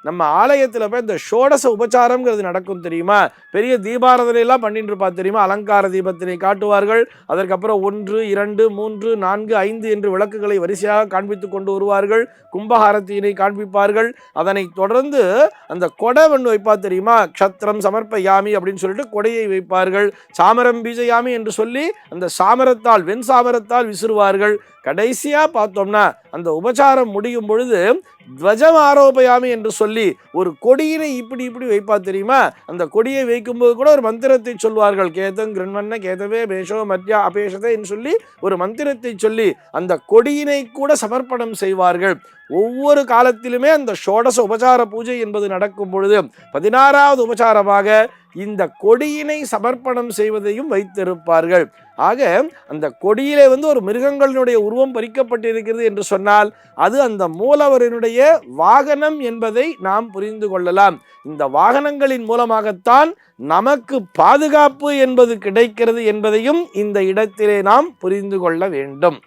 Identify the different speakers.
Speaker 1: நம்ம ஆலயத்துல போய் இந்த ஷோடச உபச்சாரம்ங்கிறது நடக்கும் தெரியுமா? பெரிய தீபாராதனை எல்லாம் பண்ணிட்டு இருப்பா தெரியுமா? அலங்கார தீபத்தினை காட்டுவார்கள். அதற்கப்புறம் 1, 2, 3, 4, 5 என்று விளக்குகளை வரிசையாக காண்பித்து கொண்டு வருவார்கள். கும்பஹாரத்தினை காண்பிப்பார்கள். அதனை தொடர்ந்து அந்த கொடை ஒன்று வைப்பா தெரியுமா? க்ஷத்ரம் சமர்ப்பயாமி அப்படின்னு சொல்லிட்டு கொடையை வைப்பார்கள். சாமரம் பீஜயாமி என்று சொல்லி அந்த சாமரத்தால் வெண் சாமரத்தால் விசிறுவார்கள். கடைசியா பார்த்தோம்னா அந்த உபச்சாரம் முடியும் பொழுது துவஜம் ஆரோபயாமி என்று சொல்லி ஒரு கொடியினை இப்படி இப்படி வைப்பா தெரியுமா? அந்த கொடியை வைக்கும்போது கூட ஒரு மந்திரத்தை சொல்வார்கள். கேதம் கிருண்வண்ண கேதவே பேஷோ மத்யா அபேஷதே என்று சொல்லி ஒரு மந்திரத்தை சொல்லி அந்த கொடியினை கூட சமர்ப்பணம் செய்வார்கள். ஒவ்வொரு காலத்திலுமே அந்த ஷோடச உபசார பூஜை என்பது நடக்கும் பொழுது 16வது உபசாரமாக இந்த கொடியினை சமர்ப்பணம் செய்வதையும் வைத்திருப்பார்கள். ஆக அந்த கொடியிலே ஒரு மிருகங்களுடைய உருவம் பறிக்கப்பட்டிருக்கிறது என்று சொன்னால் அது அந்த மூலவரினுடைய வாகனம் என்பதை நாம் புரிந்து கொள்ளலாம். இந்த வாகனங்களின் மூலமாகத்தான் நமக்கு பாதுகாப்பு என்பது கிடைக்கிறது என்பதையும் இந்த இடத்திலே நாம் புரிந்து கொள்ள வேண்டும்.